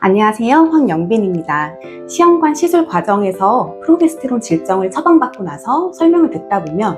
안녕하세요. 황영빈입니다. 시험관 시술 과정에서 프로게스테론 질정을 처방받고 나서 설명을 듣다 보면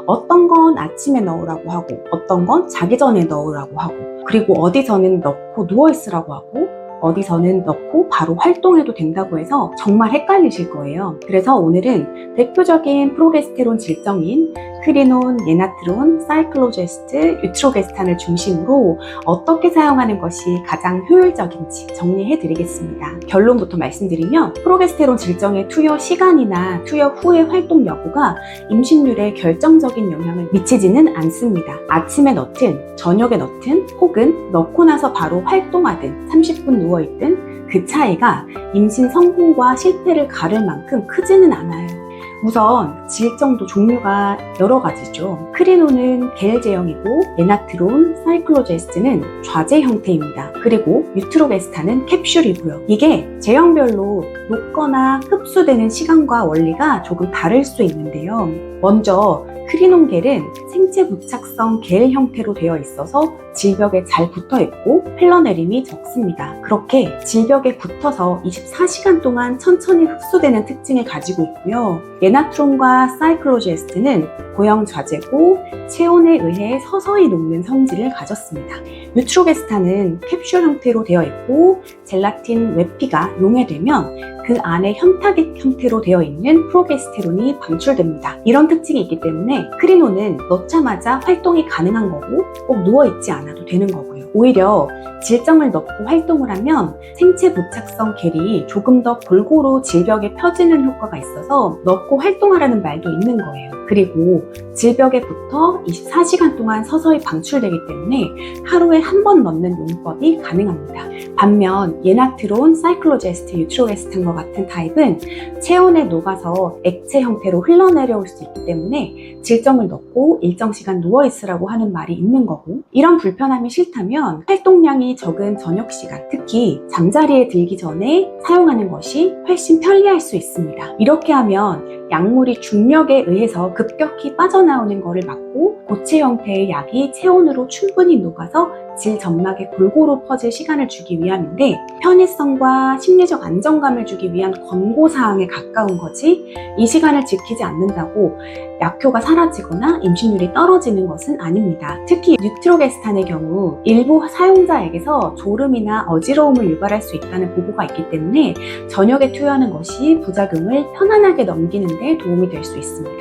어떤 건 아침에 넣으라고 하고 어떤 건 자기 전에 넣으라고 하고 그리고 어디서는 넣고 누워있으라고 하고 어디서는 넣고 바로 활동해도 된다고 해서 정말 헷갈리실 거예요. 그래서 오늘은 대표적인 프로게스테론 질정인 크리논, 예나트론, 사이클로제스트, 유트로게스탄을 중심으로 어떻게 사용하는 것이 가장 효율적인지 정리해 드리겠습니다. 결론부터 말씀드리면 프로게스테론 질정의 투여 시간이나 투여 후의 활동 여부가 임신율에 결정적인 영향을 미치지는 않습니다. 아침에 넣든 저녁에 넣든 혹은 넣고 나서 바로 활동하든 30분 누워있든 그 차이가 임신 성공과 실패를 가를 만큼 크지는 않아요. 우선 질정도 종류가 여러 가지죠. 크리논은 겔 제형이고 예나트론, 사이클로제스트는 좌제 형태입니다. 그리고 유트로게스탄은 캡슐이고요. 이게 제형별로 녹거나 흡수되는 시간과 원리가 조금 다를 수 있는데요. 먼저 크리논 겔은 생체 부착성 겔 형태로 되어 있어서 질벽에 잘 붙어 있고 흘러내림이 적습니다. 그렇게 질벽에 붙어서 24시간 동안 천천히 흡수되는 특징을 가지고 있고요. 예나트론과 사이클로제스트는 고형 좌제고 체온에 의해 서서히 녹는 성질을 가졌습니다. 유트로게스탄은 캡슐 형태로 되어 있고 젤라틴 외피가 용해되면 그 안에 현타객 형태로 되어 있는 프로게스테론이 방출됩니다. 이런 특징이 있기 때문에 크리논은 넣자마자 활동이 가능한 거고 꼭 누워있지 않아도 되는 거고요. 오히려 질정을 넣고 활동을 하면 생체 부착성 겔이 조금 더 골고루 질벽에 펴지는 효과가 있어서 넣고 활동하라는 말도 있는 거예요. 그리고 질벽에 붙어 24시간 동안 서서히 방출되기 때문에 하루에 한 번 넣는 용법이 가능합니다. 반면 예나트론, 사이클로제스트, 유트로게스탄과 같은 타입은 체온에 녹아서 액체 형태로 흘러내려올 수 있기 때문에 질정을 넣고 일정 시간 누워있으라고 하는 말이 있는 거고, 이런 불편함이 싫다면 활동량이 적은 저녁 시간, 특히 잠자리에 들기 전에 사용하는 것이 훨씬 편리할 수 있습니다. 이렇게 하면 약물이 중력에 의해서 급격히 빠져나오는 것을 막고 고체 형태의 약이 체온으로 충분히 녹아서 질 점막에 골고루 퍼질 시간을 주기 위함인데, 편의성과 심리적 안정감을 주기 위한 권고사항에 가까운 거지 이 시간을 지키지 않는다고 약효가 사라지거나 임신율이 떨어지는 것은 아닙니다. 특히 유트로게스탄의 경우 일부 사용자에게서 졸음이나 어지러움을 유발할 수 있다는 보고가 있기 때문에 저녁에 투여하는 것이 부작용을 편안하게 넘기는 데 도움이 될 수 있습니다.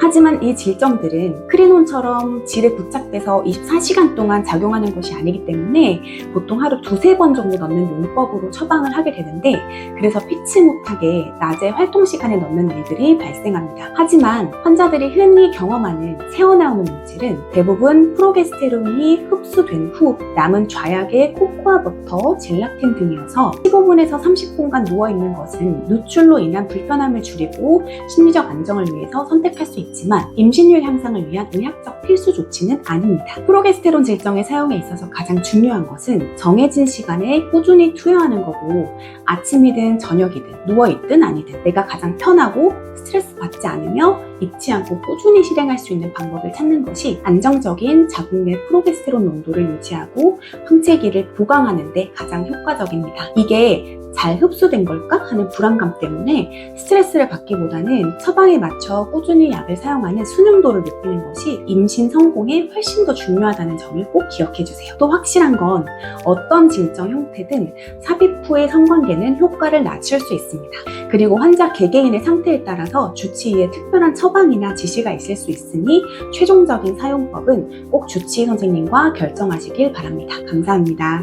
하지만 이 질정들은 크리논처럼 질에 부착돼서 24시간 동안 작용하는 것이 아니기 때문에 보통 하루 두세 번 정도 넣는 용법으로 처방을 하게 되는데, 그래서 피치 못하게 낮에 활동 시간에 넣는 일들이 발생합니다. 하지만 환자들이 흔히 경험하는 새어나오는 물질은 대부분 프로게스테론이 흡수된 후 남은 좌약의 코코아버터, 젤라틴 등이어서 15분에서 30분간 누워있는 것은 누출로 인한 불편함을 줄이고 심리적 안정을 위해서 선택할 수 있지만 임신율 향상을 위한 의학적 필수 조치는 아닙니다. 프로게스테론 질정의 사용에 있어서 가장 중요한 것은 정해진 시간에 꾸준히 투여하는 거고, 아침이든 저녁이든 누워있든 아니든 내가 가장 편하고 스트레스 받지 않으며 잊지 않고 꾸준히 실행할 수 있는 방법을 찾는 것이 안정적인 자궁 내 프로게스테론 농도를 유지하고 황체기를 보강하는 데 가장 효과적입니다. 이게 잘 흡수된 걸까 하는 불안감 때문에 스트레스를 받기보다는 처방에 맞춰 꾸준히 약을 사용하는 순응도를 높이는 것이 임신 성공에 훨씬 더 중요하다는 점을 꼭 기억해 주세요. 또 확실한 건 어떤 질정 형태든 삽입 후의 성관계는 효과를 낮출 수 있습니다. 그리고 환자 개개인의 상태에 따라서 주치의의 특별한 처방이나 지시가 있을 수 있으니 최종적인 사용법은 꼭 주치의 선생님과 결정하시길 바랍니다. 감사합니다.